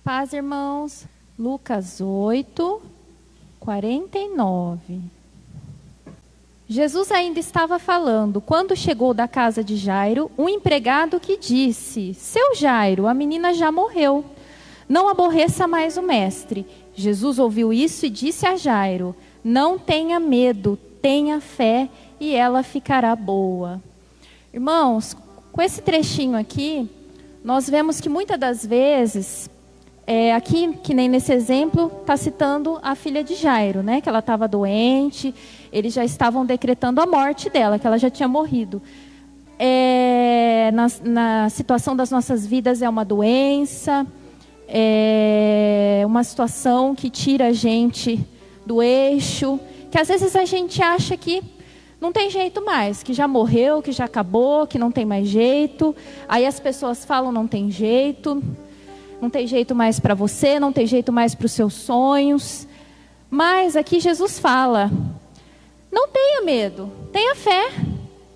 Paz, irmãos. Lucas 8, 49. Jesus ainda estava falando, quando chegou da casa de Jairo, um empregado que disse: Seu Jairo, a menina já morreu. Não aborreça mais o mestre. Jesus ouviu isso e disse a Jairo: Não tenha medo, tenha fé e ela ficará boa. Irmãos, com esse trechinho aqui, nós vemos que muitas das vezes, aqui, que nem nesse exemplo, está citando a filha de Jairo, né? Que ela estava doente, eles já estavam decretando a morte dela, que ela já tinha morrido. Na situação das nossas vidas é uma doença, uma situação que tira a gente do eixo, que às vezes a gente acha que não tem jeito mais, que já morreu, que já acabou, que não tem mais jeito. Aí as pessoas falam: não tem jeito mais para você, não tem jeito mais para os seus sonhos. Mas aqui Jesus fala: não tenha medo, tenha fé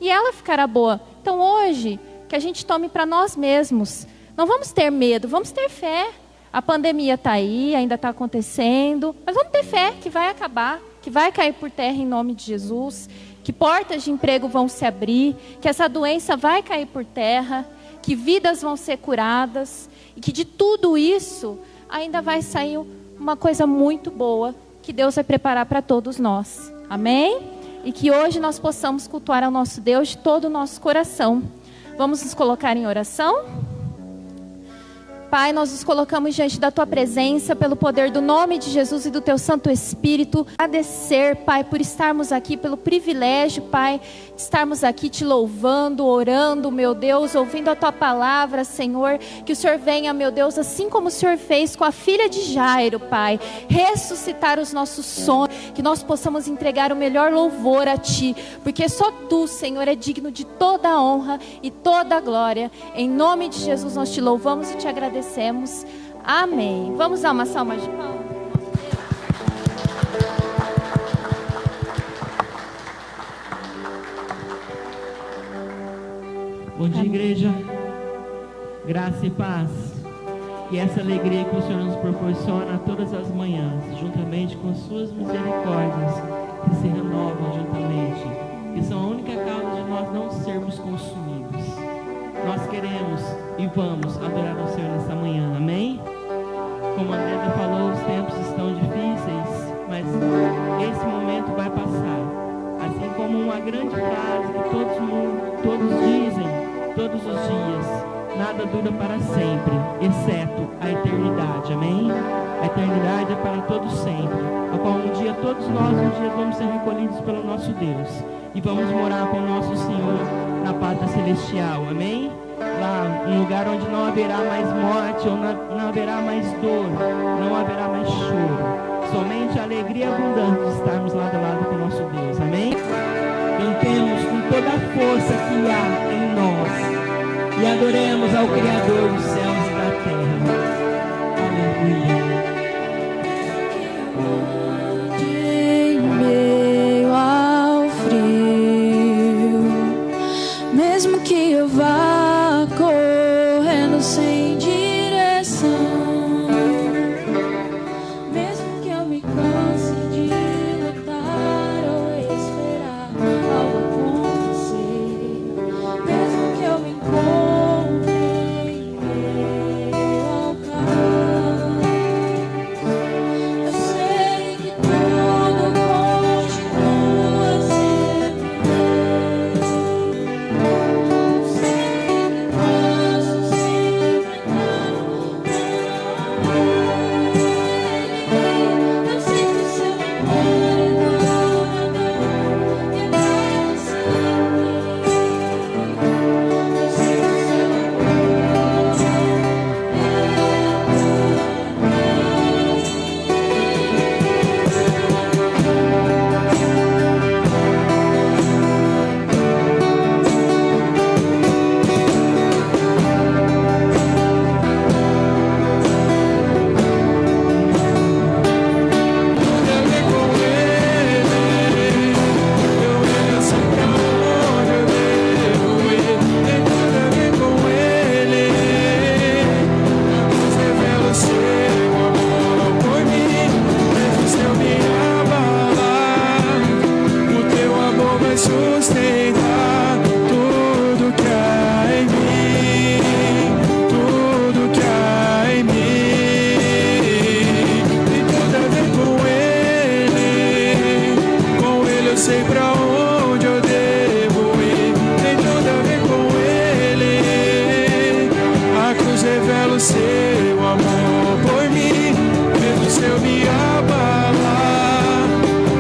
e ela ficará boa. Então hoje, que a gente tome para nós mesmos, não vamos ter medo, vamos ter fé. A pandemia está aí, ainda está acontecendo, mas vamos ter fé que vai acabar, que vai cair por terra em nome de Jesus, que portas de emprego vão se abrir, que essa doença vai cair por terra, que vidas vão ser curadas, e que de tudo isso ainda vai sair uma coisa muito boa, que Deus vai preparar para todos nós. Amém? E que hoje nós possamos cultuar ao nosso Deus de todo o nosso coração. Vamos nos colocar em oração? Pai, nós nos colocamos diante da Tua presença, pelo poder do nome de Jesus e do Teu Santo Espírito. Agradecer, Pai, por estarmos aqui, pelo privilégio, Pai, de estarmos aqui Te louvando, orando, meu Deus, ouvindo a Tua palavra, Senhor. Que o Senhor venha, meu Deus, assim como o Senhor fez com a filha de Jairo, Pai, ressuscitar os nossos sonhos, que nós possamos entregar o melhor louvor a Ti, porque só Tu, Senhor, é digno de toda a honra e toda a glória. Em nome de Jesus nós Te louvamos e Te agradecemos. Amém. Vamos dar uma salva de palmas. Bom dia, igreja. Graça e paz. E essa alegria que o Senhor nos proporciona todas as manhãs, juntamente com suas misericórdias, que se renovam juntamente, que são a única causa de nós não sermos consumidos. Nós queremos e vamos adorar ao Senhor nessa manhã, amém? Como a André falou, os tempos estão difíceis, mas esse momento vai passar. Assim como uma grande frase que todos dizem, todos os dias: nada dura para sempre, exceto a eternidade, amém? A eternidade é para todos sempre, a qual todos nós vamos ser recolhidos pelo nosso Deus e vamos morar com o nosso Senhor na pátria celestial, amém? Lá, um lugar onde não haverá mais morte, onde não haverá mais dor, não haverá mais choro, somente a alegria abundante de estarmos lado a lado com o nosso Deus, amém? Cantemos com toda a força que há em nós e adoremos ao Criador dos céus e da terra. Aleluia. Em meio ao frio, mesmo que eu vá correndo sem direção, mesmo que eu me canse de lutar ou esperar algo acontecer, mesmo que eu me encontre em meio ao caos, eu sei que tudo continua sempre bem. Eu sei que posso sempre revelo seu amor por mim, mesmo se eu me abalar,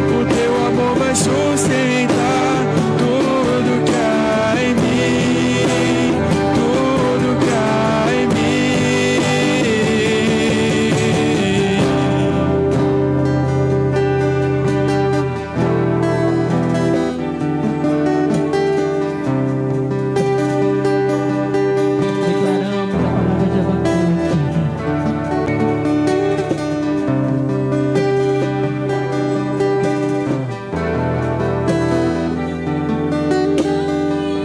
o teu amor vai sustentar tudo que há em mim, tudo que há em mim. Declaramos a palavra de Abacuque.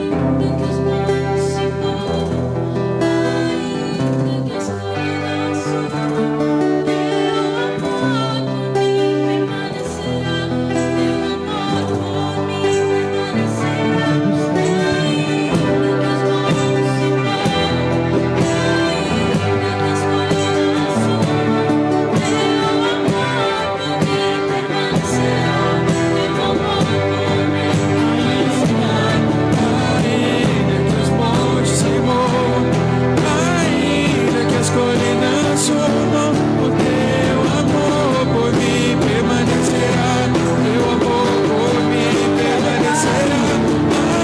Ainda que os montes se movam, ainda que as colinas subam, teu amor por mim permanecerá, teu amor por mim permanecerá. Ainda que os montes se movam, ainda que as colinas subam, teu amor por mim permanecerá, teu amor por mim permanecerá. Ainda que os montes se movam, ainda que as colinas subam, o teu amor por mim permanecerá, teu amor por mim permanecerá.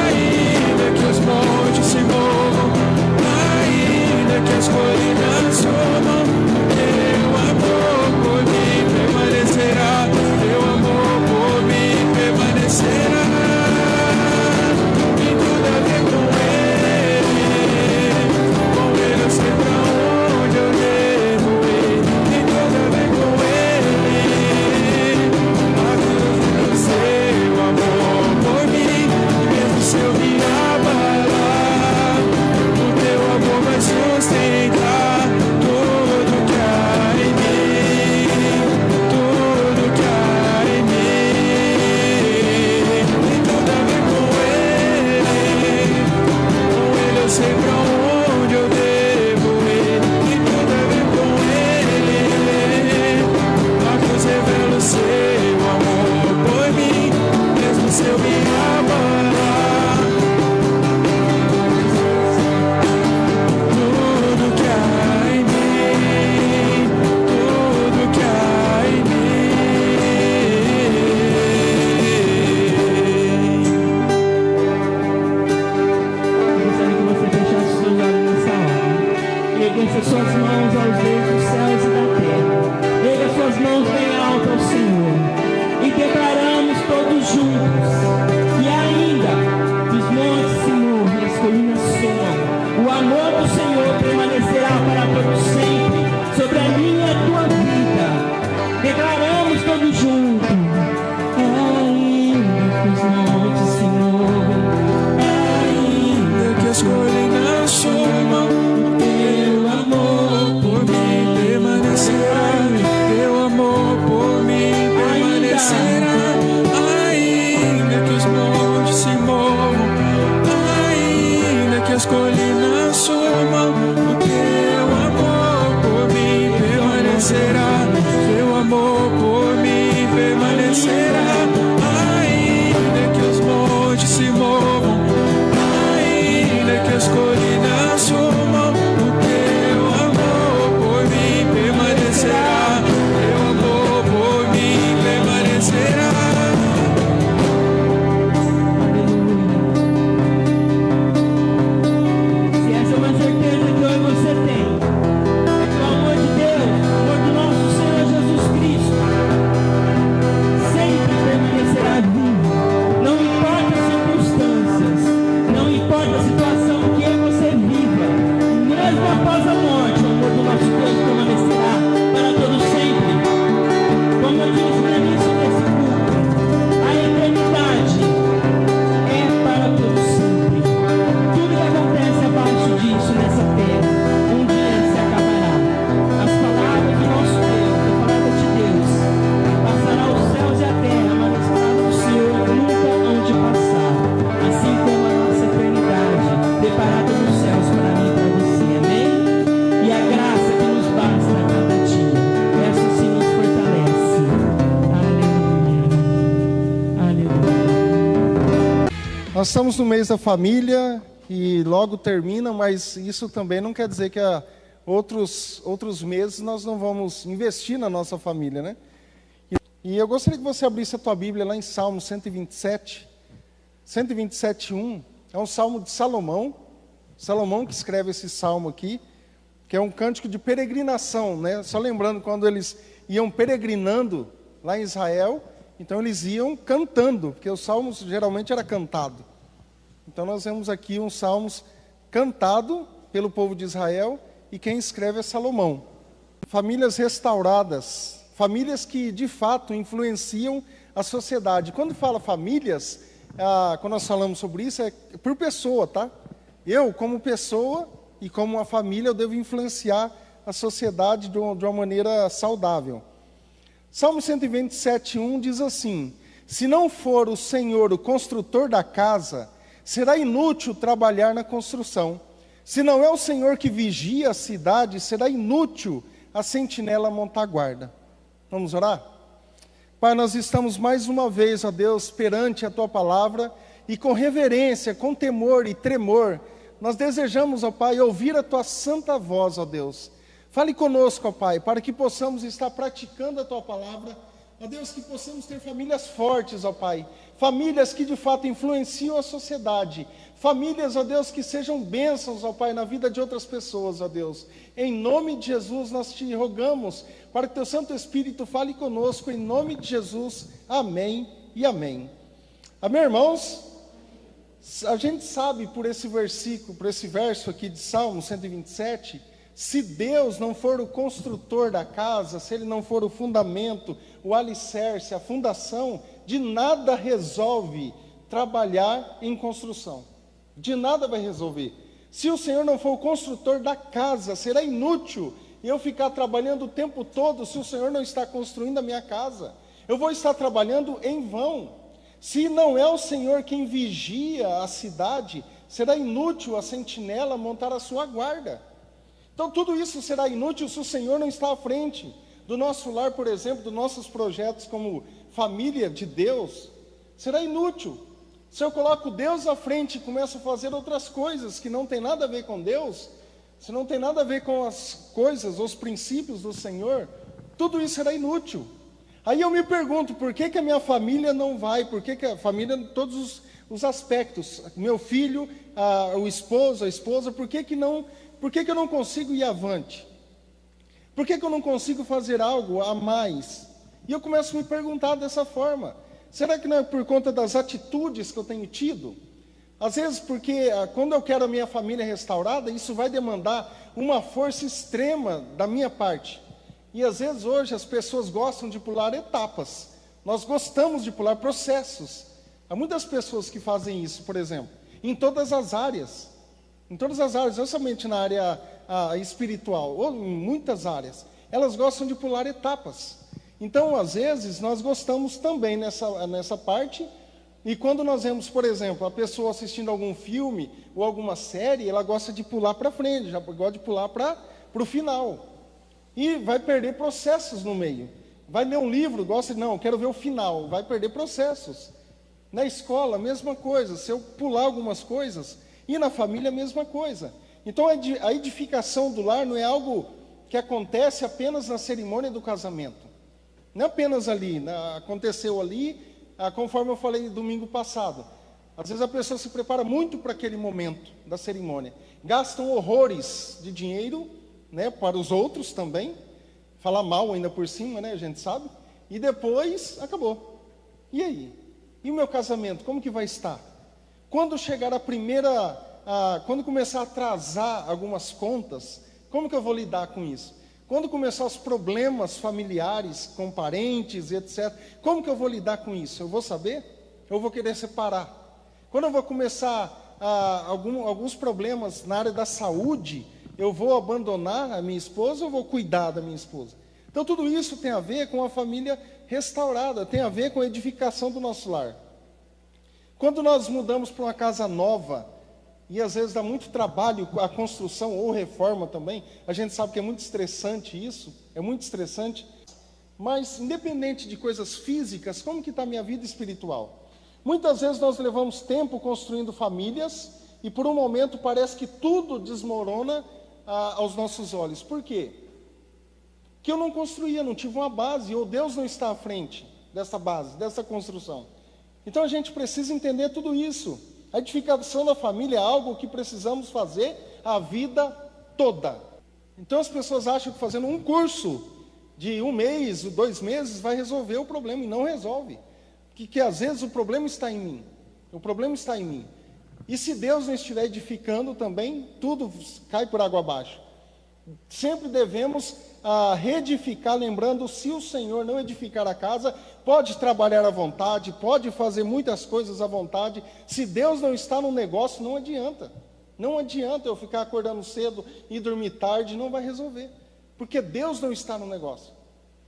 Ainda que os montes se movam, ainda que as colinas subam, teu amor por mim permanecerá, teu amor por mim permanecerá. Tem tudo a ver com ele eu sei pra onde eu devo ir. Tem tudo a ver com ele, a cruz do seu amor por mim, e mesmo se eu me abalar, o teu amor vai sustentar tudo que há em mim, tudo que há em mim. Tem tudo a ver com ele eu sei pra onde eu devo ir. Tem tudo a ver com ele, a cruz revela o seu amor por mim, mesmo se eu me abalar, tudo que há em mim, tudo que há em Eu gostaria que você fechasse os seus olhos nessa hora. Erguesse as suas mãos aos deus dos céus e da terra. Erga as suas mãos bem alto ao Senhor. E declaramos todos juntos. E ainda que os montes se movam e as colinas sumam, o amor do Senhor permanecerá para todos sempre sobre a minha e a tua vida. Declaramos todos juntos. Ainda que os montes se movam, ainda que as colinas sumam, teu amor por mim permanecerá, teu amor por mim permanecerá. Ainda que os montes se movam, ainda que as colinas sumam, o teu amor por mim permanecerá, teu amor por mim permanecerá. Ainda que os montes se movam, ainda que as colinas sumam, o teu amor por mim permanecerá, teu amor por mim permanecerá. Se essa é uma certeza que hoje você tem, é que o amor de Deus, o amor do nosso Senhor Jesus Cristo, sempre permanecerá vivo. Não importa as circunstâncias, não importa a situação que você viva, mesmo após a morte, o amor do nosso Deus permanecerá para todo sempre. Como eu disse no início desse culto, a eternidade é para todo sempre. Tudo que acontece abaixo disso, nessa terra, um dia se acabará. As palavras do nosso Deus, a palavra de Deus, passará os céus e a terra, mas as palavras do Senhor nunca hão de passar. Assim como a nossa eternidade, preparada nos céus para mim e para você. Amém? E a graça que nos basta a cada dia, essa sim nos fortalece. Aleluia. Aleluia. Nós estamos no mês da família e logo termina, mas isso também não quer dizer que outros meses nós não vamos investir na nossa família, né? E eu gostaria que você abrisse a tua Bíblia lá em Salmo 127, 127:1, é um salmo de Salomão que escreve esse salmo aqui, que é um cântico de peregrinação, né? Só lembrando, quando eles iam peregrinando lá em Israel, então eles iam cantando, porque os salmos geralmente era cantado. Então nós vemos aqui uns salmos cantado pelo povo de Israel, e quem escreve é Salomão. Famílias restauradas, famílias que de fato influenciam a sociedade. Quando fala famílias, quando nós falamos sobre isso, é por pessoa, tá? Eu, como pessoa e como uma família, eu devo influenciar a sociedade de uma maneira saudável. Salmo 127:1 diz assim: se não for o Senhor o construtor da casa, será inútil trabalhar na construção. Se não é o Senhor que vigia a cidade, será inútil a sentinela montar guarda. Vamos orar? Pai, nós estamos mais uma vez, ó Deus, perante a Tua palavra, e com reverência, com temor e tremor, nós desejamos, ó Pai, ouvir a Tua santa voz, ó Deus. Fale conosco, ó Pai, para que possamos estar praticando a Tua palavra, ó Deus, que possamos ter famílias fortes, ó Pai, famílias que de fato influenciam a sociedade, famílias, ó Deus, que sejam bênçãos, ó Pai, na vida de outras pessoas, ó Deus. Em nome de Jesus nós te rogamos, para que Teu Santo Espírito fale conosco, em nome de Jesus, amém e amém. Amém, irmãos? A gente sabe por esse versículo, por esse verso aqui de Salmo 127, se Deus não for o construtor da casa, se Ele não for o fundamento, o alicerce, a fundação, de nada resolve trabalhar em construção. De nada vai resolver. Se o Senhor não for o construtor da casa, será inútil eu ficar trabalhando o tempo todo se o Senhor não está construindo a minha casa. Eu vou estar trabalhando em vão. Se não é o Senhor quem vigia a cidade, será inútil a sentinela montar a sua guarda. Então tudo isso será inútil se o Senhor não está à frente do nosso lar, por exemplo, dos nossos projetos como família de Deus. Será inútil. Se eu coloco Deus à frente e começo a fazer outras coisas que não tem nada a ver com Deus, se não tem nada a ver com as coisas, os princípios do Senhor, tudo isso será inútil. Aí eu me pergunto, por que a minha família não vai? Por que a família, em todos os aspectos, meu filho, o esposo, a esposa, por que eu não consigo ir avante? Por que eu não consigo fazer algo a mais? E eu começo a me perguntar dessa forma. Será que não é por conta das atitudes que eu tenho tido? Às vezes porque quando eu quero a minha família restaurada, isso vai demandar uma força extrema da minha parte. E às vezes hoje as pessoas gostam de pular etapas. Nós gostamos de pular processos. Há muitas pessoas que fazem isso, por exemplo, em todas as áreas. Em todas as áreas, não somente na área espiritual, ou em muitas áreas. Elas gostam de pular etapas. Então, às vezes, nós gostamos também nessa parte. E quando nós vemos, por exemplo, a pessoa assistindo algum filme ou alguma série, ela gosta de pular para frente, já gosta de pular para o final. E vai perder processos no meio. Vai ler um livro, gosta de, não, quero ver o final, vai perder processos. Na escola, a mesma coisa, se eu pular algumas coisas, e na família, a mesma coisa. Então, a edificação do lar não é algo que acontece apenas na cerimônia do casamento. Não é apenas ali, aconteceu ali, conforme eu falei domingo passado. Às vezes a pessoa se prepara muito para aquele momento da cerimônia. Gastam horrores de dinheiro, né, para os outros também. Falar mal ainda por cima, né, a gente sabe. E depois, acabou. E aí? E o meu casamento, como que vai estar? Quando chegar quando começar a atrasar algumas contas, como que eu vou lidar com isso? Quando começar os problemas familiares com parentes, etc., como que eu vou lidar com isso? Eu vou saber? Eu vou querer separar. Quando eu vou começar alguns problemas na área da saúde, eu vou abandonar a minha esposa ou vou cuidar da minha esposa? Então tudo isso tem a ver com a família restaurada, tem a ver com a edificação do nosso lar. Quando nós mudamos para uma casa nova, e às vezes dá muito trabalho a construção ou reforma também, a gente sabe que é muito estressante isso, é muito estressante, mas independente de coisas físicas, como que está a minha vida espiritual? Muitas vezes nós levamos tempo construindo famílias, e por um momento parece que tudo desmorona aos nossos olhos. Por quê? Que eu não construía, não tive uma base, ou Deus não está à frente dessa base, dessa construção. Então a gente precisa entender tudo isso. A edificação da família é algo que precisamos fazer a vida toda. Então as pessoas acham que fazendo um curso de 1 mês, 2 meses, vai resolver o problema, e não resolve. Que às vezes o problema está em mim. O problema está em mim. E se Deus não estiver edificando também, tudo cai por água abaixo. Sempre devemos reedificar, lembrando, se o Senhor não edificar a casa, pode trabalhar à vontade, pode fazer muitas coisas à vontade. Se Deus não está no negócio, não adianta. Não adianta eu ficar acordando cedo e dormir tarde, não vai resolver. Porque Deus não está no negócio.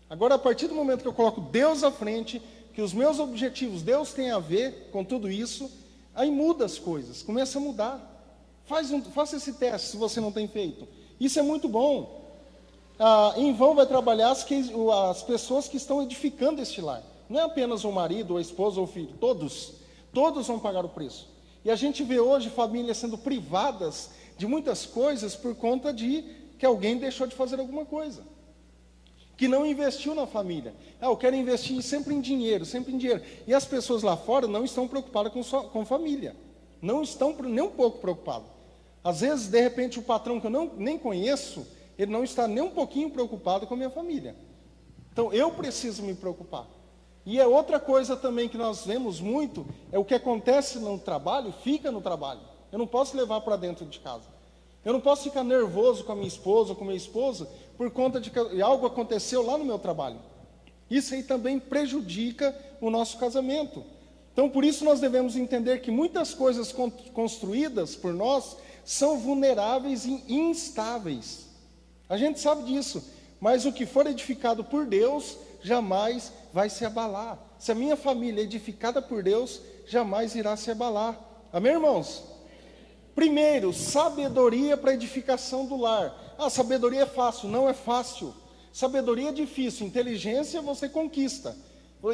Agora, a partir do momento que eu coloco Deus à frente, que os meus objetivos, Deus tem a ver com tudo isso, aí muda as coisas, começa a mudar. Faça esse teste se você não tem feito. Isso é muito bom. Em vão vai trabalhar as pessoas que estão edificando este lar. Não é apenas o marido, a esposa ou o filho, todos vão pagar o preço. E a gente vê hoje famílias sendo privadas de muitas coisas por conta de que alguém deixou de fazer alguma coisa, que não investiu na família. Eu quero investir sempre em dinheiro, sempre em dinheiro. E as pessoas lá fora não estão preocupadas com família, não estão nem um pouco preocupadas. Às vezes, de repente, o patrão que eu nem conheço, ele não está nem um pouquinho preocupado com a minha família. Então, eu preciso me preocupar. E é outra coisa também que nós vemos muito, é o que acontece no trabalho, fica no trabalho. Eu não posso levar para dentro de casa. Eu não posso ficar nervoso com a minha esposa ou com a minha esposa por conta de que algo aconteceu lá no meu trabalho. Isso aí também prejudica o nosso casamento. Então, por isso nós devemos entender que muitas coisas construídas por nós são vulneráveis e instáveis. A gente sabe disso, mas o que for edificado por Deus jamais vai se abalar. Se a minha família é edificada por Deus, jamais irá se abalar. Amém, irmãos? Primeiro, sabedoria para edificação do lar. Sabedoria é fácil. Não é fácil. Sabedoria é difícil. Inteligência você conquista.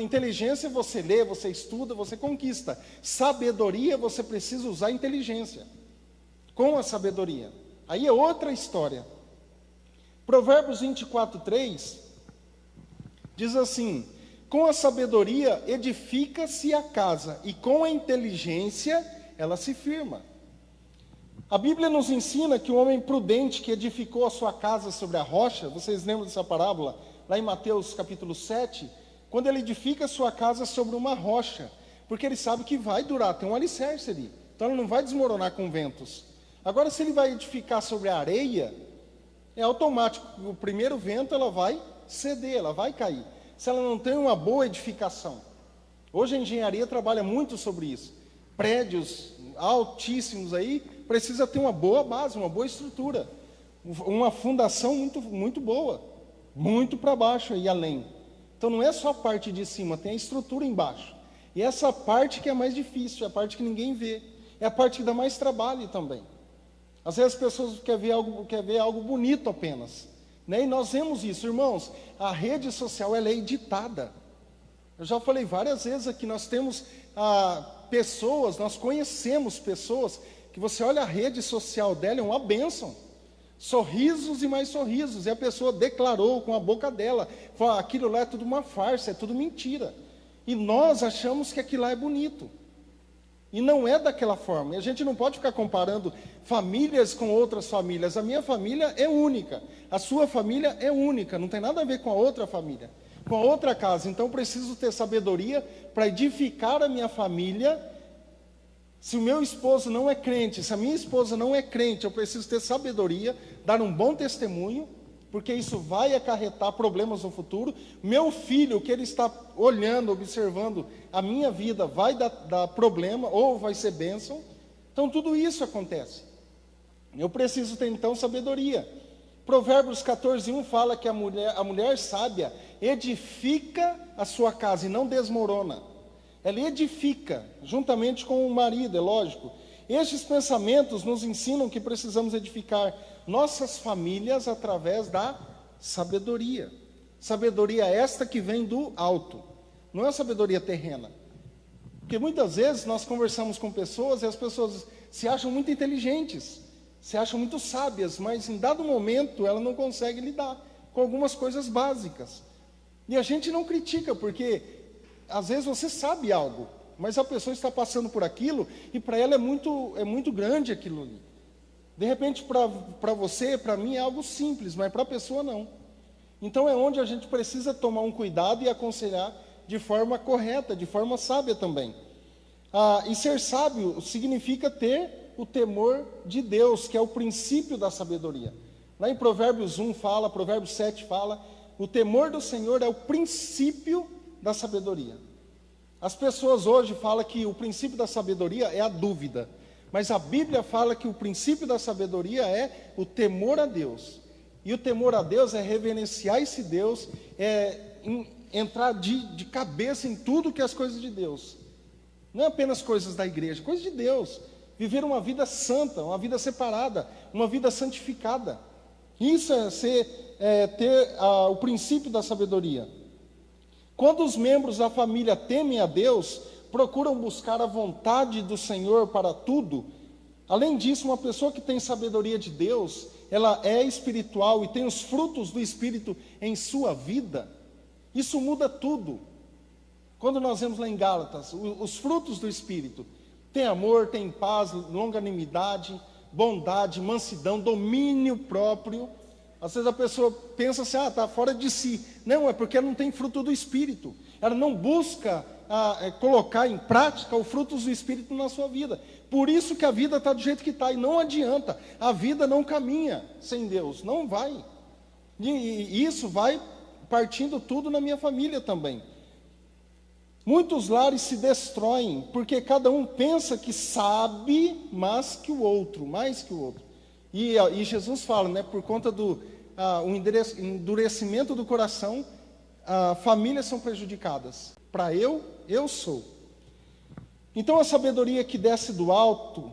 Inteligência você lê, você estuda, você conquista. Sabedoria você precisa usar inteligência. Com a sabedoria. Aí é outra história. Provérbios 24:3 diz assim: com a sabedoria edifica-se a casa, e com a inteligência ela se firma. A Bíblia nos ensina que o homem prudente que edificou a sua casa sobre a rocha, vocês lembram dessa parábola? Lá em Mateus capítulo 7, quando ele edifica a sua casa sobre uma rocha, porque ele sabe que vai durar, tem um alicerce ali, então ela não vai desmoronar com ventos. Agora, se ele vai edificar sobre a areia, é automático, o primeiro vento ela vai ceder, ela vai cair, se ela não tem uma boa edificação. Hoje a engenharia trabalha muito sobre isso, prédios altíssimos aí, precisa ter uma boa base, uma boa estrutura, uma fundação muito, muito boa, muito para baixo e além. Então não é só a parte de cima, tem a estrutura embaixo. E essa parte que é mais difícil, é a parte que ninguém vê, é a parte que dá mais trabalho também. Às vezes as pessoas querem ver algo bonito apenas, né? E nós vemos isso, irmãos. A rede social ela é editada. Eu já falei várias vezes aqui, nós temos pessoas, nós conhecemos pessoas que você olha a rede social dela, é uma bênção. Sorrisos e mais sorrisos. E a pessoa declarou com a boca dela, falou, aquilo lá é tudo uma farsa, é tudo mentira. E nós achamos que aquilo lá é bonito. E não é daquela forma. E a gente não pode ficar comparando famílias com outras famílias. A minha família é única. A sua família é única. Não tem nada a ver com a outra família, com a outra casa. Então preciso ter sabedoria para edificar a minha família. Se o meu esposo não é crente, se a minha esposa não é crente, eu preciso ter sabedoria, dar um bom testemunho, porque isso vai acarretar problemas no futuro. Meu filho, que ele está olhando, observando a minha vida, vai dar problema ou vai ser bênção. Então tudo isso acontece. Eu preciso ter então sabedoria. Provérbios 14:1 fala que a mulher sábia edifica a sua casa e não desmorona. Ela edifica, juntamente com o marido, é lógico. Estes pensamentos nos ensinam que precisamos edificar nossas famílias através da sabedoria. Sabedoria esta que vem do alto, não é sabedoria terrena. Porque muitas vezes nós conversamos com pessoas e as pessoas se acham muito inteligentes, se acham muito sábias, mas em dado momento ela não consegue lidar com algumas coisas básicas. E a gente não critica, porque às vezes você sabe algo, mas a pessoa está passando por aquilo e para ela é muito grande aquilo ali. De repente para você, para mim é algo simples, mas para a pessoa não. Então é onde a gente precisa tomar um cuidado e aconselhar de forma correta, de forma sábia também. E ser sábio significa ter o temor de Deus, que é o princípio da sabedoria. Lá em Provérbios 1 fala, Provérbios 7 fala, o temor do Senhor é o princípio da sabedoria. As pessoas hoje falam que o princípio da sabedoria é a dúvida, mas a Bíblia fala que o princípio da sabedoria é o temor a Deus. E o temor a Deus é reverenciar esse Deus, entrar de cabeça em tudo que é as coisas de Deus. Não é apenas coisas da igreja, coisas de Deus. Viver uma vida santa, uma vida separada, uma vida santificada. Isso é ter o princípio da sabedoria. Quando os membros da família temem a Deus, procuram buscar a vontade do Senhor para tudo. Além disso, uma pessoa que tem sabedoria de Deus, ela é espiritual e tem os frutos do Espírito em sua vida. Isso muda tudo. Quando nós vemos lá em Gálatas, os frutos do Espírito, tem amor, tem paz, longanimidade, bondade, mansidão, domínio próprio. Às vezes a pessoa pensa assim, está fora de si. Não, é porque ela não tem fruto do Espírito. Ela não busca colocar em prática os frutos do Espírito na sua vida. Por isso que a vida está do jeito que está, e não adianta. A vida não caminha sem Deus, não vai. E isso vai partindo tudo na minha família também. Muitos lares se destroem, porque cada um pensa que sabe mais que o outro. E Jesus fala, né, por conta do endurecimento do coração, famílias são prejudicadas. Para eu sou. Então a sabedoria que desce do alto,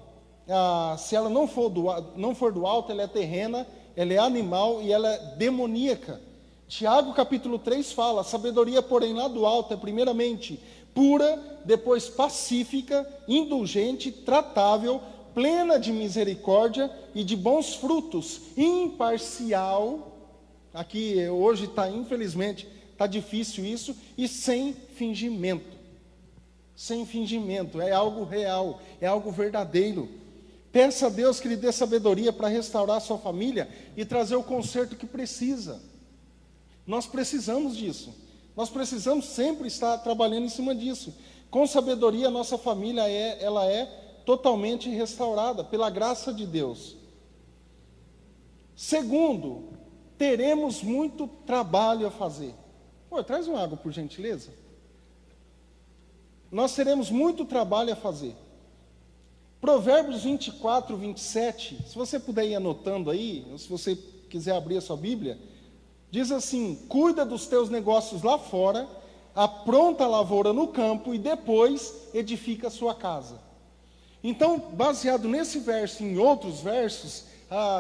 se ela não for do alto, ela é terrena, ela é animal e ela é demoníaca. Tiago capítulo 3 fala, a sabedoria, porém, lá do alto é primeiramente pura, depois pacífica, indulgente, tratável, plena de misericórdia e de bons frutos, imparcial, aqui hoje infelizmente, está difícil isso, e sem fingimento. Sem fingimento, é algo real, é algo verdadeiro. Peça a Deus que lhe dê sabedoria para restaurar a sua família e trazer o conserto que precisa. Nós precisamos disso. Nós precisamos sempre estar trabalhando em cima disso. Com sabedoria, a nossa família ela é totalmente restaurada pela graça de Deus. Segundo, teremos muito trabalho a fazer. Traz uma água, por gentileza. Nós teremos muito trabalho a fazer. Provérbios 24, 27, se você puder ir anotando aí, ou se você quiser abrir a sua Bíblia, diz assim, cuida dos teus negócios lá fora, apronta a lavoura no campo e depois edifica a sua casa. Então, baseado nesse verso e em outros versos,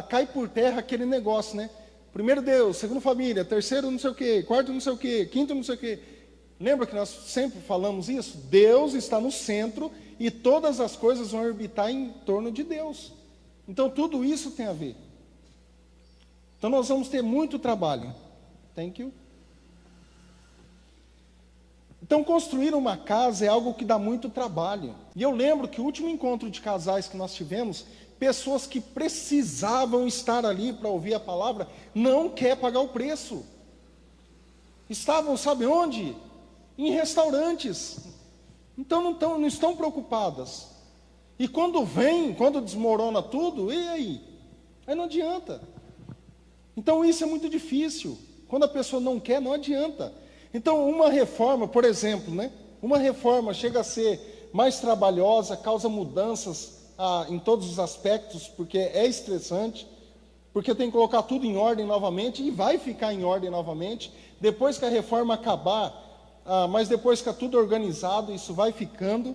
cai por terra aquele negócio, né? Primeiro Deus, segundo família, terceiro não sei o quê, quarto não sei o quê, quinto não sei o quê. Lembra que nós sempre falamos isso? Deus está no centro e todas as coisas vão orbitar em torno de Deus. Então, tudo isso tem a ver. Então, nós vamos ter muito trabalho. Thank you. Então, construir uma casa é algo que dá muito trabalho. E eu lembro que o último encontro de casais que nós tivemos, pessoas que precisavam estar ali para ouvir a palavra, não quer pagar o preço. Estavam, sabe onde? Em restaurantes. Então, não estão preocupadas. E quando desmorona tudo, e aí? Aí não adianta. Então, isso é muito difícil. Quando a pessoa não quer, não adianta. Então, uma reforma, por exemplo, né? Uma reforma chega a ser mais trabalhosa, causa mudanças em todos os aspectos, porque é estressante, porque tem que colocar tudo em ordem novamente, e vai ficar em ordem novamente, depois que a reforma acabar, mas depois que está tudo organizado, isso vai ficando.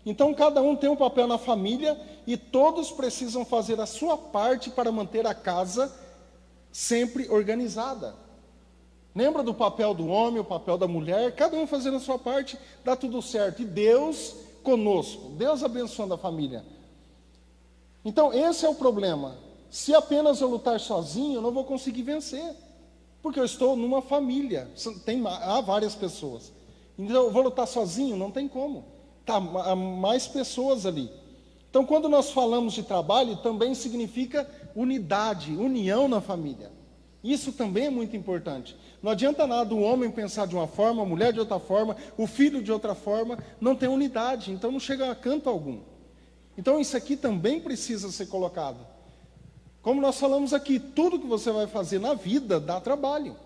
Então, cada um tem um papel na família, e todos precisam fazer a sua parte para manter a casa sempre organizada. Lembra do papel do homem, o papel da mulher? Cada um fazendo a sua parte, dá tudo certo. E Deus conosco, Deus abençoando a família. Então, esse é o problema. Se apenas eu lutar sozinho, eu não vou conseguir vencer, porque eu estou numa família, há várias pessoas. Então eu vou lutar sozinho? Não tem como. Há mais pessoas ali. Então, quando nós falamos de trabalho, também significa unidade, união na família. Isso também é muito importante. Não adianta nada o homem pensar de uma forma, a mulher de outra forma, o filho de outra forma, não tem unidade, então não chega a canto algum. Então isso aqui também precisa ser colocado. Como nós falamos aqui, tudo que você vai fazer na vida dá trabalho.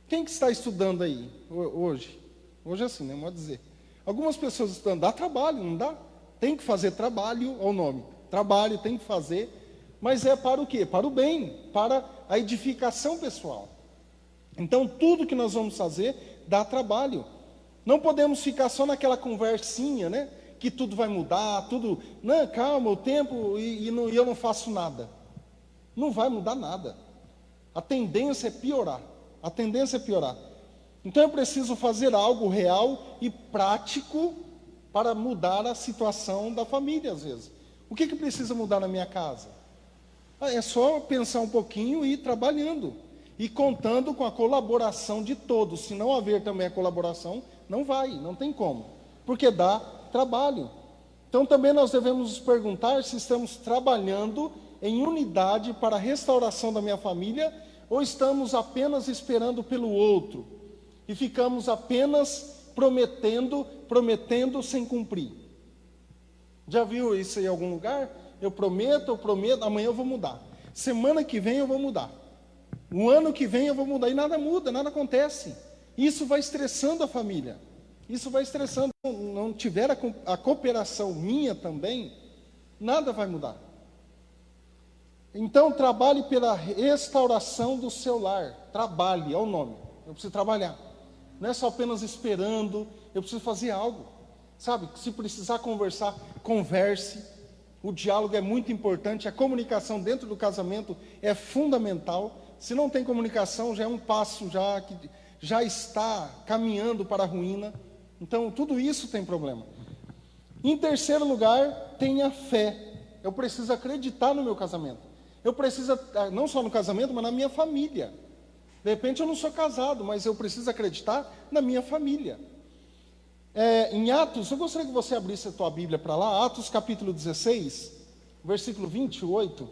Quem que está estudando aí hoje? Hoje é assim, né? Pode dizer. Algumas pessoas estudando, dá trabalho, não dá? Tem que fazer trabalho, é o nome. Trabalho, tem que fazer, mas é para o quê? Para o bem, para a edificação pessoal. Então, tudo que nós vamos fazer dá trabalho. Não podemos ficar só naquela conversinha, né? Que tudo vai mudar, tudo... Não, calma, o tempo e eu não faço nada. Não vai mudar nada. A tendência é piorar. A tendência é piorar. Então, eu preciso fazer algo real e prático para mudar a situação da família, às vezes. O que precisa mudar na minha casa? É só pensar um pouquinho e ir trabalhando. E contando com a colaboração de todos. Se não haver também a colaboração, não vai, não tem como. Porque dá trabalho. Então também nós devemos nos perguntar se estamos trabalhando em unidade para a restauração da minha família, ou estamos apenas esperando pelo outro. E ficamos apenas prometendo sem cumprir. Já viu isso em algum lugar? Eu prometo, amanhã eu vou mudar. Semana que vem eu vou mudar. O ano que vem eu vou mudar. E nada muda, nada acontece. Isso vai estressando a família. Isso vai estressando. Se não tiver a cooperação minha também, nada vai mudar. Então, trabalhe pela restauração do seu lar. Trabalhe, é o nome. Eu preciso trabalhar. Não é só apenas esperando, eu preciso fazer algo. Sabe, se precisar conversar, converse. O diálogo é muito importante, a comunicação dentro do casamento é fundamental. Se não tem comunicação, já é um passo que já está caminhando para a ruína. Então, tudo isso tem problema. Em terceiro lugar, tenha fé. Eu preciso acreditar no meu casamento. Eu preciso, não só no casamento, mas na minha família. De repente eu não sou casado, mas eu preciso acreditar na minha família. Em Atos, eu gostaria que você abrisse a tua Bíblia para lá, Atos capítulo 16, versículo 28.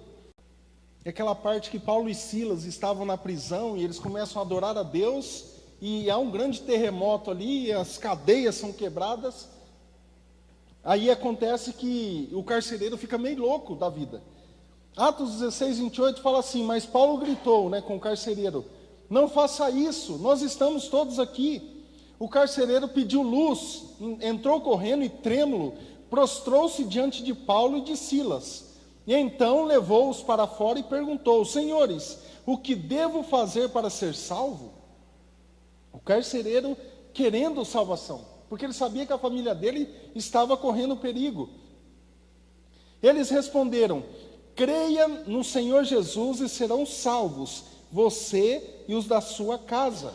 É aquela parte que Paulo e Silas estavam na prisão e eles começam a adorar a Deus, e há um grande terremoto ali, as cadeias são quebradas. Aí acontece que o carcereiro fica meio louco da vida. Atos 16, 28 fala assim: mas Paulo gritou, com o carcereiro: não faça isso, nós estamos todos aqui. O carcereiro pediu luz, entrou correndo e trêmulo, prostrou-se diante de Paulo e de Silas. E então levou-os para fora e perguntou: senhores, o que devo fazer para ser salvo? O carcereiro querendo salvação, porque ele sabia que a família dele estava correndo perigo. Eles responderam: creia no Senhor Jesus e serão salvos, você e os da sua casa.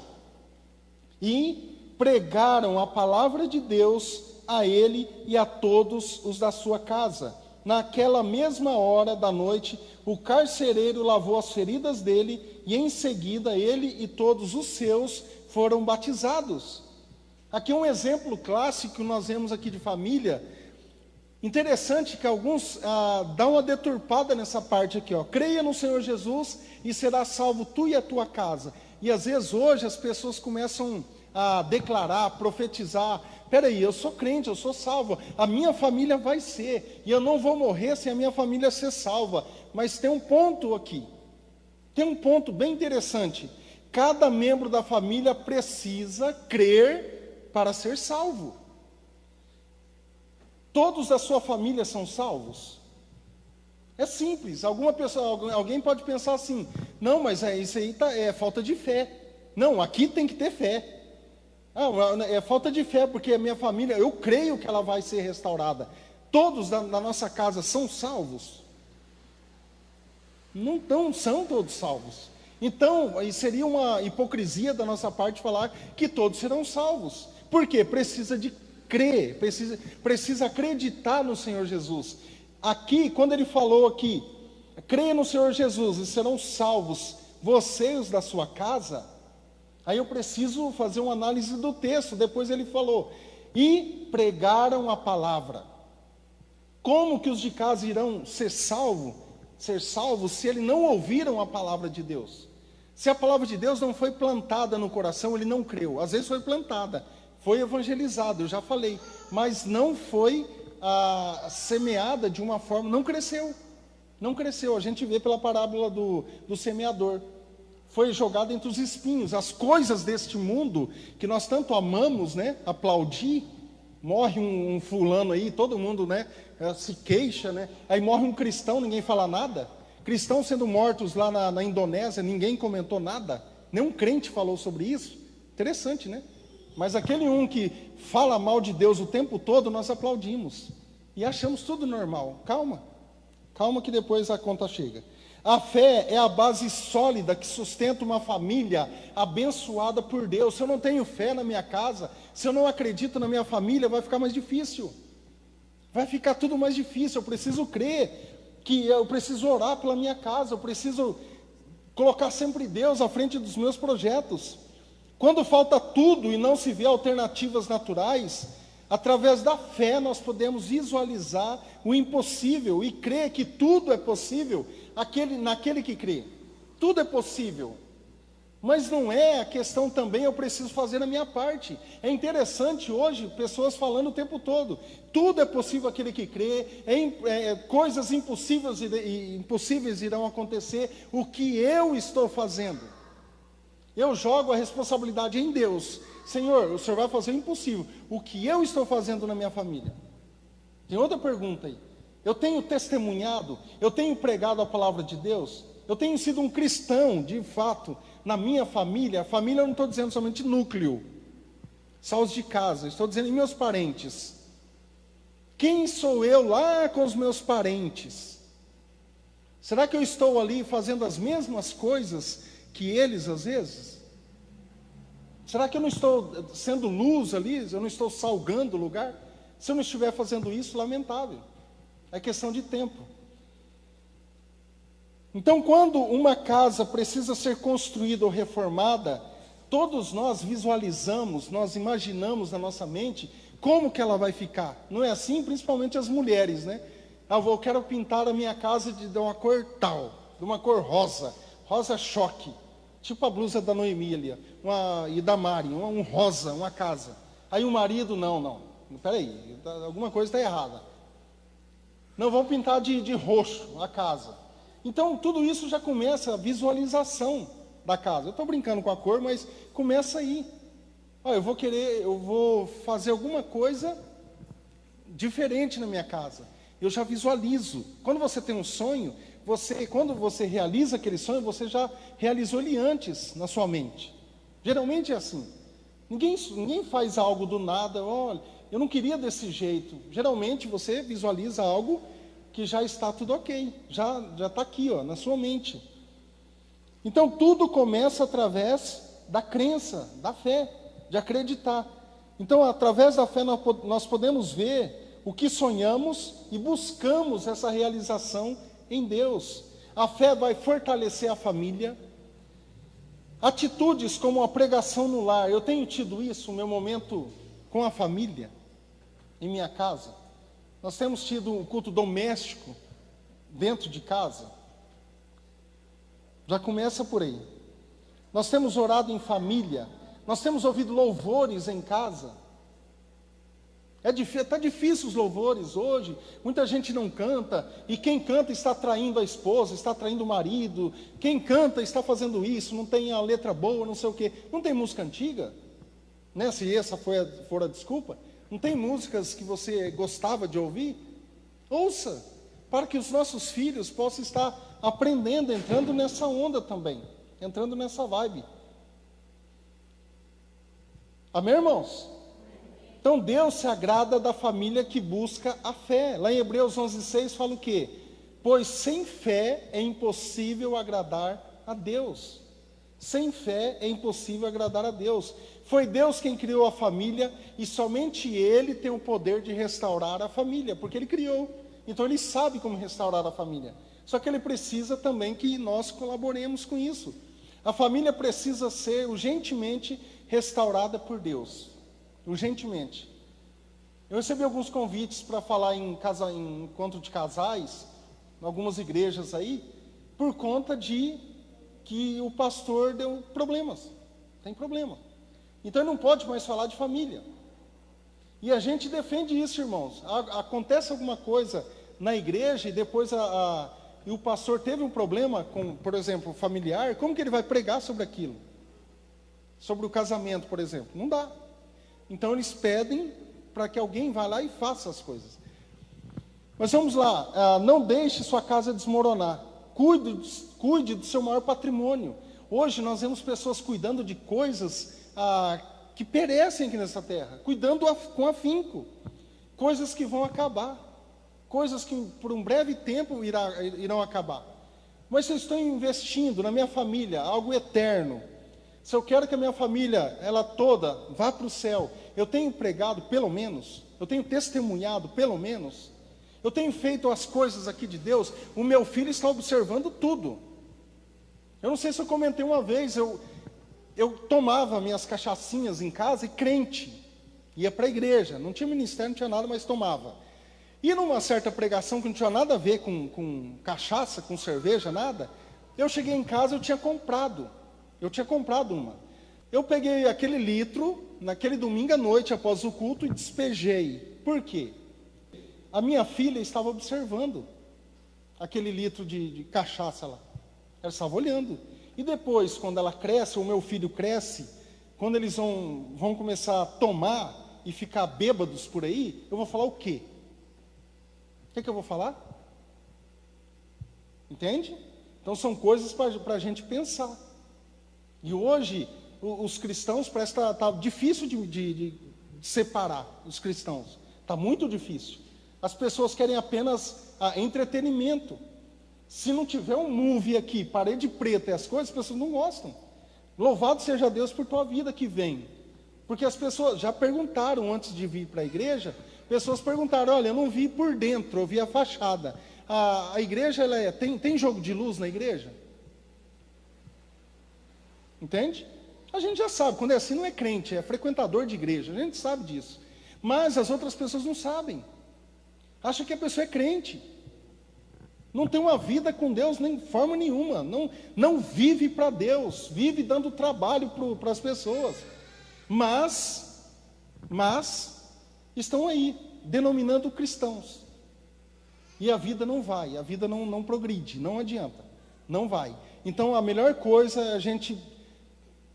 E pregaram a palavra de Deus a ele e a todos os da sua casa. Naquela mesma hora da noite, o carcereiro lavou as feridas dele, e em seguida ele e todos os seus foram batizados. Aqui um exemplo clássico que nós vemos aqui de família. Interessante que alguns dão uma deturpada nessa parte aqui, creia no Senhor Jesus e será salvo tu e a tua casa. E às vezes hoje as pessoas começam a declarar, a profetizar: peraí, eu sou crente, eu sou salvo, a minha família vai ser, e eu não vou morrer sem a minha família ser salva. Mas tem um ponto aqui, tem um ponto bem interessante: cada membro da família precisa crer para ser salvo. Todos da sua família são salvos? É simples. Alguém pode pensar assim: não, mas isso aí é falta de fé. Não, aqui tem que ter fé. É falta de fé, porque a minha família, eu creio que ela vai ser restaurada. Todos da nossa casa são salvos? Não são todos salvos. Então, seria uma hipocrisia da nossa parte falar que todos serão salvos. Por quê? Precisa de crer, precisa acreditar no Senhor Jesus. Aqui, quando ele falou aqui, creia no Senhor Jesus e serão salvos você e os da sua casa, aí eu preciso fazer uma análise do texto. Depois ele falou, e pregaram a palavra. Como que os de casa irão ser salvos se eles não ouviram a palavra de Deus? Se a palavra de Deus não foi plantada no coração, ele não creu. Às vezes foi plantada, foi evangelizado, eu já falei, mas não foi semeada de uma forma, não cresceu. Não cresceu. A gente vê pela parábola do semeador. Foi jogado entre os espinhos. As coisas deste mundo, que nós tanto amamos, né, aplaudir, morre um fulano aí, todo mundo, né, se queixa, né, aí morre um cristão, ninguém fala nada. Cristãos sendo mortos lá na Indonésia, ninguém comentou nada, nenhum crente falou sobre isso. Interessante, né? Mas aquele um que fala mal de Deus o tempo todo, nós aplaudimos e achamos tudo normal. Calma que depois a conta chega. A fé é a base sólida que sustenta uma família abençoada por Deus. Se eu não tenho fé na minha casa, se eu não acredito na minha família, vai ficar mais difícil. Vai ficar tudo mais difícil. Eu preciso crer que eu preciso orar pela minha casa, eu preciso colocar sempre Deus à frente dos meus projetos. Quando falta tudo e não se vê alternativas naturais, através da fé nós podemos visualizar o impossível e crer que tudo é possível naquele que crê. Tudo é possível. Mas não é a questão também, eu preciso fazer a minha parte. É interessante hoje, pessoas falando o tempo todo, tudo é possível aquele que crê, coisas impossíveis irão acontecer, o que eu estou fazendo? Eu jogo a responsabilidade em Deus. Senhor, o Senhor vai fazer o impossível. O que eu estou fazendo na minha família? Tem outra pergunta aí. Eu tenho testemunhado, eu tenho pregado a palavra de Deus, eu tenho sido um cristão, de fato, na minha família. A família eu não estou dizendo somente núcleo, só os de casa, estou dizendo em meus parentes. Quem sou eu lá com os meus parentes? Será que eu estou ali fazendo as mesmas coisas que eles às vezes? Será que eu não estou sendo luz ali? Eu não estou salgando o lugar? Se eu não estiver fazendo isso, lamentável. É questão de tempo. Então, quando uma casa precisa ser construída ou reformada, todos nós visualizamos, nós imaginamos na nossa mente como que ela vai ficar. Não é assim? Principalmente as mulheres, né? Eu quero pintar a minha casa de uma cor tal, de uma cor rosa, rosa choque. Tipo a blusa da Noemi ali, e da Mari, um rosa, uma casa. Aí o marido, não, peraí, alguma coisa está errada. Não, vamos pintar de roxo a casa. Então, tudo isso já começa a visualização da casa. Eu estou brincando com a cor, mas começa aí. Eu vou fazer alguma coisa diferente na minha casa. Eu já visualizo. Quando você tem um sonho, quando você realiza aquele sonho, você já realizou ele antes na sua mente. Geralmente é assim. Ninguém faz algo do nada. Olha, eu não queria desse jeito. Geralmente você visualiza algo que já está tudo ok. Já está aqui, na sua mente. Então tudo começa através da crença, da fé, de acreditar. Então através da fé nós podemos ver o que sonhamos e buscamos essa realização em Deus. A fé vai fortalecer a família. Atitudes como a pregação no lar. Eu tenho tido isso, o meu momento com a família, em minha casa. Nós temos tido um culto doméstico dentro de casa. Já começa por aí. Nós temos orado em família. Nós temos ouvido louvores em casa. Está difícil os louvores hoje, muita gente não canta, e quem canta está traindo a esposa, está traindo o marido, quem canta está fazendo isso, não tem a letra boa, não sei o quê. Não tem música antiga, né? Se essa for a desculpa, não tem músicas que você gostava de ouvir? Ouça, para que os nossos filhos possam estar aprendendo, entrando nessa onda também, entrando nessa vibe. Amém, irmãos? Então Deus se agrada da família que busca a fé. Lá em Hebreus 11:6 fala o quê? Pois sem fé é impossível agradar a Deus. Sem fé é impossível agradar a Deus. Foi Deus quem criou a família e somente Ele tem o poder de restaurar a família, porque Ele criou. Então Ele sabe como restaurar a família. Só que ele precisa também que nós colaboremos com isso. A família precisa ser urgentemente restaurada por Deus. Urgentemente. Eu recebi alguns convites para falar em encontro de casais, em algumas igrejas aí, por conta de que o pastor deu problemas. Tem problema. Então ele não pode mais falar de família. E a gente defende isso, irmãos. Acontece alguma coisa na igreja e depois e o pastor teve um problema com, por exemplo, familiar, como que ele vai pregar sobre aquilo? Sobre o casamento, por exemplo. Não dá. Então eles pedem para que alguém vá lá e faça as coisas. Mas vamos lá, não deixe sua casa desmoronar. Cuide do seu maior patrimônio. Hoje nós vemos pessoas cuidando de coisas que perecem aqui nessa terra, cuidando com afinco, coisas que vão acabar, coisas que por um breve tempo irão acabar. Mas se eu estou investindo na minha família algo eterno, se eu quero que a minha família, ela toda, vá para o céu, eu tenho pregado pelo menos, eu tenho testemunhado pelo menos, eu tenho feito as coisas aqui de Deus, o meu filho está observando tudo. Eu não sei se eu comentei uma vez, eu tomava minhas cachaçinhas em casa e crente, ia para a igreja, não tinha ministério, não tinha nada, mas tomava. E numa certa pregação que não tinha nada a ver com cachaça, com cerveja, nada, eu cheguei em casa, eu tinha comprado uma. Eu peguei aquele litro, naquele domingo à noite, após o culto, e despejei. Por quê? A minha filha estava observando aquele litro de cachaça lá. Ela estava olhando. E depois, quando ela cresce, ou meu filho cresce, quando eles vão começar a tomar e ficar bêbados por aí, eu vou falar o quê? O que eu vou falar? Entende? Então são coisas para a gente pensar. E hoje, os cristãos, parece que está difícil de separar os cristãos. Está muito difícil. As pessoas querem apenas entretenimento. Se não tiver um movie aqui, parede preta e as coisas, as pessoas não gostam. Louvado seja Deus por tua vida que vem. Porque as pessoas já perguntaram antes de vir para a igreja, pessoas perguntaram, olha, eu não vi por dentro, eu vi a fachada. A igreja, tem jogo de luz na igreja? Entende? A gente já sabe, quando é assim não é crente, é frequentador de igreja, a gente sabe disso. Mas as outras pessoas não sabem. Acham que a pessoa é crente. Não tem uma vida com Deus nem de forma nenhuma. Não vive para Deus, vive dando trabalho para as pessoas. Mas estão aí, denominando cristãos. E a vida não vai, a vida não progride, não adianta, não vai. Então a melhor coisa é a gente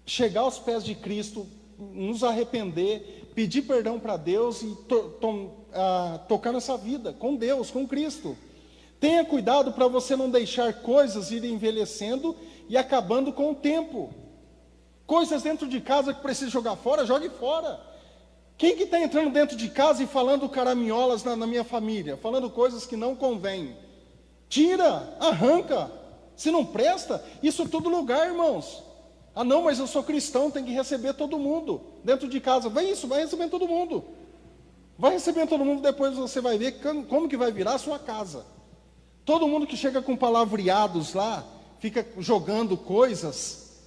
chegar aos pés de Cristo, nos arrepender, pedir perdão para Deus e tocar nessa vida com Deus, com Cristo. Tenha cuidado para você não deixar coisas irem envelhecendo e acabando com o tempo. Coisas dentro de casa que precisa jogar fora, jogue fora. Quem que está entrando dentro de casa e falando caraminholas na minha família? Falando coisas que não convêm? Tira, arranca. Se não presta, isso tudo lugar, irmãos. Ah não, mas eu sou cristão, tem que receber todo mundo dentro de casa. Vai recebendo todo mundo. Vai recebendo todo mundo, depois você vai ver como que vai virar a sua casa. Todo mundo que chega com palavreados lá, fica jogando coisas,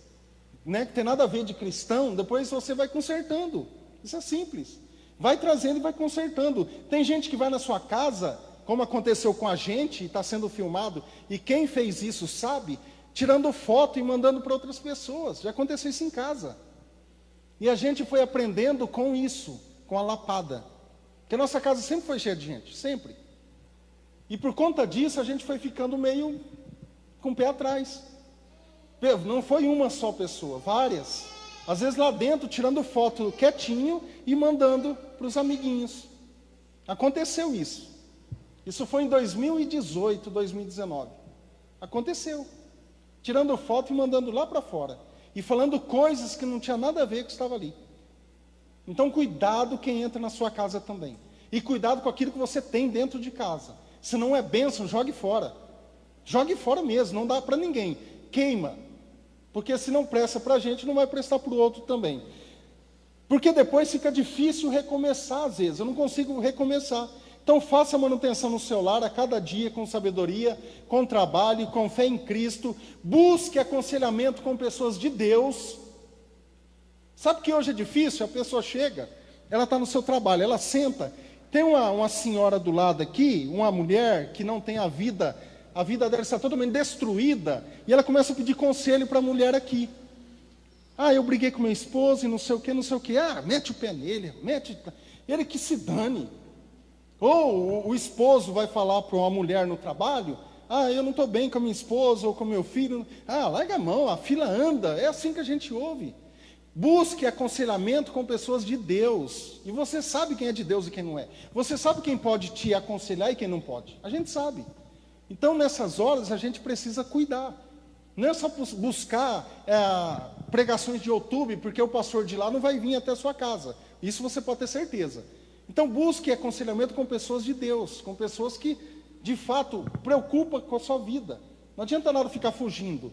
né, que tem nada a ver de cristão, depois você vai consertando. Isso é simples. Vai trazendo e vai consertando. Tem gente que vai na sua casa, como aconteceu com a gente, está sendo filmado, e quem fez isso sabe, tirando foto e mandando para outras pessoas. Já aconteceu isso em casa. E a gente foi aprendendo com isso, com a lapada. Porque a nossa casa sempre foi cheia de gente, sempre. E por conta disso a gente foi ficando meio com o pé atrás. Não foi uma só pessoa, várias. Às vezes lá dentro, tirando foto quietinho e mandando para os amiguinhos. Aconteceu isso. Isso foi em 2018, 2019. Aconteceu. Tirando foto e mandando lá para fora. E falando coisas que não tinha nada a ver com o que estava ali. Então cuidado quem entra na sua casa também. E cuidado com aquilo que você tem dentro de casa. Se não é bênção, jogue fora. Jogue fora mesmo, não dá para ninguém. Queima. Porque se não presta para a gente, não vai prestar para o outro também. Porque depois fica difícil recomeçar às vezes. Eu não consigo recomeçar. Então faça a manutenção no seu lar a cada dia com sabedoria, com trabalho, com fé em Cristo. Busque aconselhamento com pessoas de Deus. Sabe que hoje é difícil? A pessoa chega, ela está no seu trabalho, ela senta. Tem uma senhora do lado aqui, uma mulher que não tem a vida dela está totalmente destruída, e ela começa a pedir conselho para a mulher aqui. Eu briguei com meu esposo e não sei o que, não sei o que. Mete o pé nele, ele que se dane. Ou o esposo vai falar para uma mulher no trabalho, eu não estou bem com a minha esposa ou com meu filho. Larga a mão, a fila anda. É assim que a gente ouve. Busque aconselhamento com pessoas de Deus. E você sabe quem é de Deus e quem não é. Você sabe quem pode te aconselhar e quem não pode. A gente sabe. Então, nessas horas, a gente precisa cuidar. Não é só buscar pregações de YouTube, porque o pastor de lá não vai vir até a sua casa. Isso você pode ter certeza. Então, busque aconselhamento com pessoas de Deus, com pessoas que, de fato, preocupam com a sua vida. Não adianta nada ficar fugindo,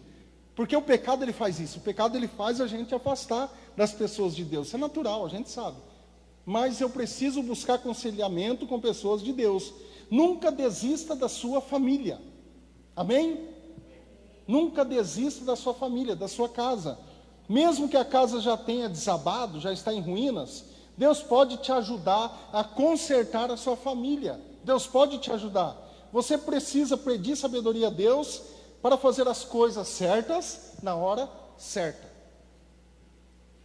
porque o pecado ele faz isso. O pecado ele faz a gente afastar das pessoas de Deus. Isso é natural, a gente sabe. Mas eu preciso buscar aconselhamento com pessoas de Deus. Nunca desista da sua família. Amém? Nunca desista da sua família, da sua casa. Mesmo que a casa já tenha desabado, já está em ruínas, Deus pode te ajudar a consertar a sua família. Deus pode te ajudar. Você precisa pedir sabedoria a Deus para fazer as coisas certas na hora certa.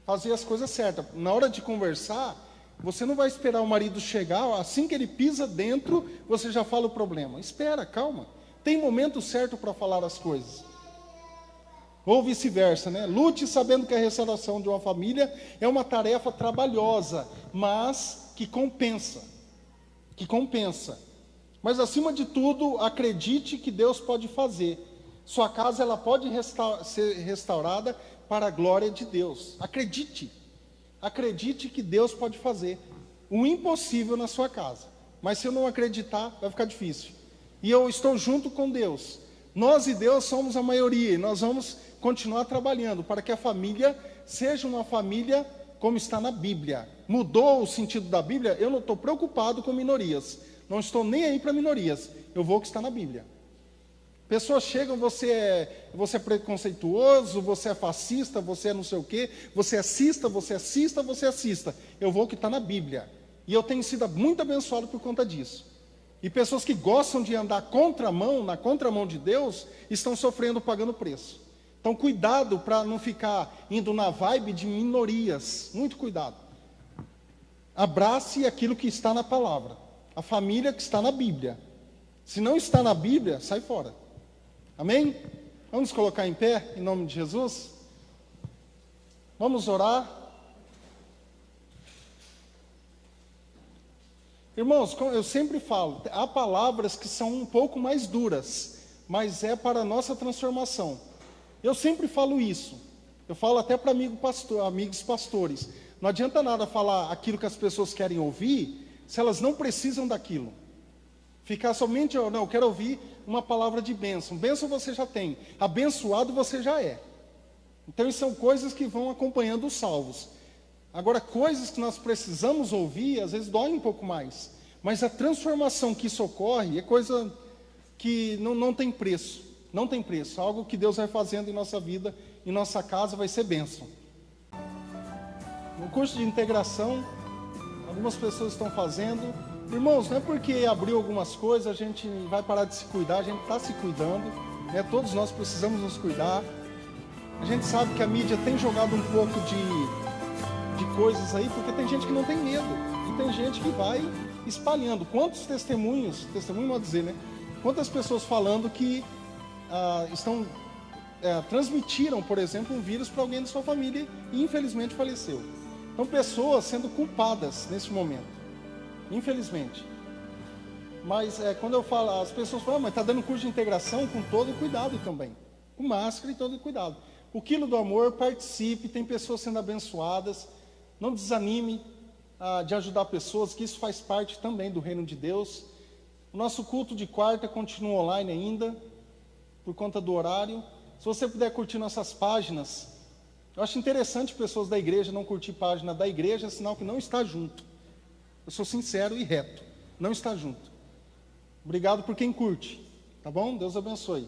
Fazer as coisas certas. Na hora de conversar, você não vai esperar o marido chegar, assim que ele pisa dentro, você já fala o problema. Espera, calma. Tem momento certo para falar as coisas. Ou vice-versa, né? Lute sabendo que a restauração de uma família é uma tarefa trabalhosa, mas que compensa. Que compensa. Mas acima de tudo, acredite que Deus pode fazer. Sua casa ela pode ser restaurada para a glória de Deus. Acredite. Acredite que Deus pode fazer o impossível na sua casa. Mas se eu não acreditar, vai ficar difícil. E eu estou junto com Deus. Nós e Deus somos a maioria, e nós vamos continuar trabalhando para que a família seja uma família como está na Bíblia. Mudou o sentido da Bíblia? Eu não estou preocupado com minorias. Não estou nem aí para minorias. Eu vou o que está na Bíblia. Pessoas chegam, você é preconceituoso, você é fascista, você é não sei o quê, você assista. Eu vou o que está na Bíblia. E eu tenho sido muito abençoado por conta disso. E pessoas que gostam de andar na contramão de Deus, estão sofrendo, pagando preço. Então, cuidado para não ficar indo na vibe de minorias. Muito cuidado. Abrace aquilo que está na palavra. A família que está na Bíblia. Se não está na Bíblia, sai fora. Amém? Vamos colocar em pé, em nome de Jesus? Vamos orar. Irmãos, como eu sempre falo, há palavras que são um pouco mais duras, mas é para a nossa transformação. Eu sempre falo isso. Eu falo até para amigos pastores. Não adianta nada falar aquilo que as pessoas querem ouvir, se elas não precisam daquilo. Ficar somente, não, eu quero ouvir uma palavra de bênção. Bênção você já tem, abençoado você já é. Então, isso são coisas que vão acompanhando os salvos. Agora, coisas que nós precisamos ouvir, às vezes dói um pouco mais. Mas a transformação que isso ocorre é coisa que não tem preço. Não tem preço. Algo que Deus vai fazendo em nossa vida, em nossa casa, vai ser bênção. No curso de integração, algumas pessoas estão fazendo. Irmãos, não é porque abriu algumas coisas, a gente vai parar de se cuidar, a gente está se cuidando. Né? Todos nós precisamos nos cuidar. A gente sabe que a mídia tem jogado um pouco de coisas aí, porque tem gente que não tem medo. E tem gente que vai espalhando. Quantos testemunho pode dizer, né? Quantas pessoas falando que transmitiram, por exemplo, um vírus para alguém da sua família e infelizmente faleceu. Então, pessoas sendo culpadas nesse momento, infelizmente. Mas quando eu falo, as pessoas falam, mas está dando curso de integração com todo cuidado também, com máscara e todo cuidado. O Quilo do Amor, participe, tem pessoas sendo abençoadas, não desanime de ajudar pessoas, que isso faz parte também do reino de Deus. O nosso culto de quarta continua online ainda, por conta do horário. Se você puder curtir nossas páginas, eu acho interessante pessoas da igreja não curtir página da igreja, é sinal que não está junto. Eu sou sincero e reto. não está junto. Obrigado por quem curte, tá bom? Deus abençoe.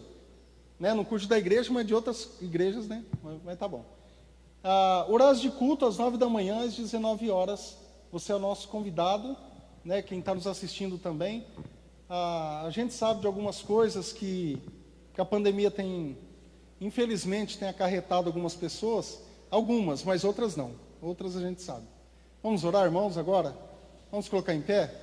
Né? Não curte da igreja, mas de outras igrejas, né? Mas tá bom. Horários de culto às 9 da manhã, às 19 horas. Você é o nosso convidado, né? Quem está nos assistindo também. A gente sabe de algumas coisas que a pandemia tem, infelizmente, tem acarretado algumas pessoas. Algumas, mas outras não. Outras a gente sabe. Vamos orar, irmãos, agora? Vamos colocar em pé?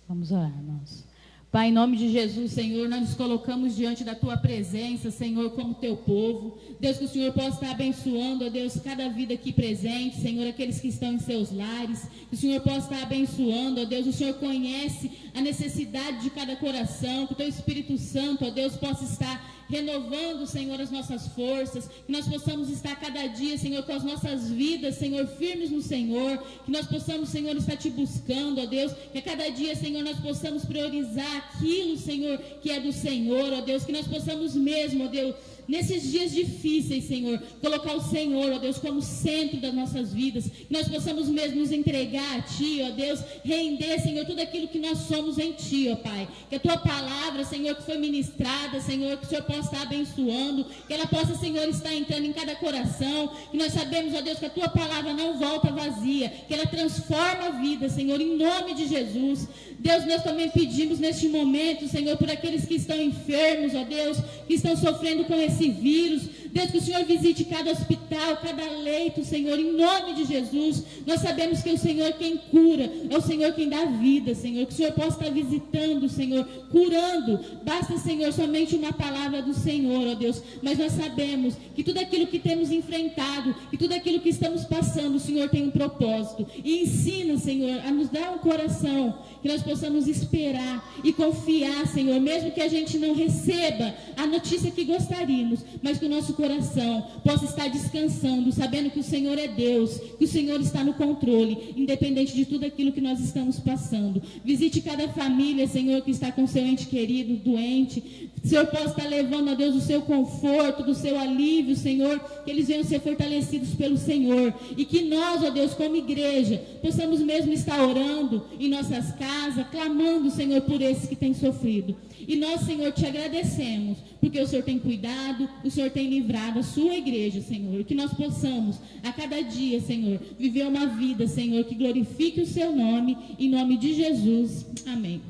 Vamos orar, irmãos. Pai, em nome de Jesus, Senhor, nós nos colocamos diante da Tua presença, Senhor, como Teu povo. Deus, que o Senhor possa estar abençoando, ó Deus, cada vida aqui presente, Senhor, aqueles que estão em seus lares. Que o Senhor possa estar abençoando, ó Deus, o Senhor conhece a necessidade de cada coração. Que o Teu Espírito Santo, ó Deus, possa estar renovando, Senhor, as nossas forças, que nós possamos estar cada dia, Senhor, com as nossas vidas, Senhor, firmes no Senhor, que nós possamos, Senhor, estar Te buscando, ó Deus, que a cada dia, Senhor, nós possamos priorizar aquilo, Senhor, que é do Senhor, ó Deus, que nós possamos mesmo, ó Deus, nesses dias difíceis, Senhor, colocar o Senhor, ó Deus, como centro das nossas vidas, que nós possamos mesmo nos entregar a Ti, ó Deus, render, Senhor, tudo aquilo que nós somos em Ti, ó Pai, que a Tua palavra, Senhor, que foi ministrada, Senhor, que o Senhor possa estar abençoando, que ela possa, Senhor, estar entrando em cada coração, que nós sabemos, ó Deus, que a Tua palavra não volta vazia, que ela transforma a vida, Senhor, em nome de Jesus. Deus, nós também pedimos neste momento, Senhor, por aqueles que estão enfermos, ó Deus, que estão sofrendo com esse vírus. Deus, que o Senhor visite cada hospital, cada leito, Senhor, em nome de Jesus. Nós sabemos que é o Senhor quem cura, é o Senhor quem dá vida, Senhor. Que o Senhor possa estar visitando, Senhor, curando. Basta, Senhor, somente uma palavra do Senhor, ó Deus. Mas nós sabemos que tudo aquilo que temos enfrentado, que tudo aquilo que estamos passando, o Senhor tem um propósito. E ensina, Senhor, a nos dar um coração, que nós possamos esperar e confiar, Senhor, mesmo que a gente não receba a notícia que gostaríamos, mas que o nosso coração possa estar descansando, sabendo que o Senhor é Deus, que o Senhor está no controle, independente de tudo aquilo que nós estamos passando. Visite cada família, Senhor, que está com seu ente querido, doente. O Senhor possa estar levando, a Deus, o seu conforto, do seu alívio, Senhor, que eles venham ser fortalecidos pelo Senhor. E que nós, ó Deus, como igreja, possamos mesmo estar orando em nossas casas, clamando, Senhor, por esses que têm sofrido. E nós, Senhor, Te agradecemos, porque o Senhor tem cuidado, o Senhor tem livrado a Sua igreja, Senhor. Que nós possamos, a cada dia, Senhor, viver uma vida, Senhor, que glorifique o Seu nome, em nome de Jesus. Amém.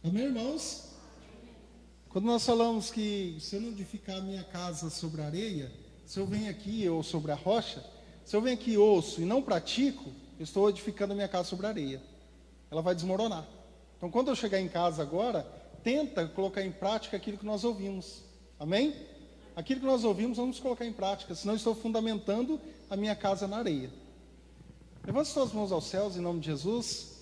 Amém, irmãos? Quando nós falamos que se eu não edificar a minha casa sobre a areia, se eu venho aqui ou sobre a rocha, se eu venho aqui e ouço e não pratico, eu estou edificando a minha casa sobre a areia. Ela vai desmoronar. Então, quando eu chegar em casa agora, tenta colocar em prática aquilo que nós ouvimos. Amém? Aquilo que nós ouvimos, vamos colocar em prática, senão eu estou fundamentando a minha casa na areia. Levante suas mãos aos céus, em nome de Jesus.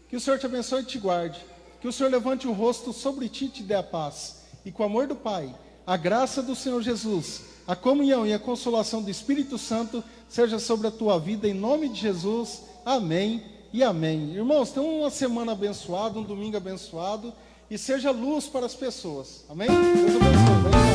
Que o Senhor te abençoe e te guarde. Que o Senhor levante o rosto sobre ti e te dê a paz. E com o amor do Pai, a graça do Senhor Jesus, a comunhão e a consolação do Espírito Santo seja sobre a tua vida, em nome de Jesus. Amém e amém. Irmãos, tenham uma semana abençoada, um domingo abençoado, e seja luz para as pessoas. Amém? Deus abençoe.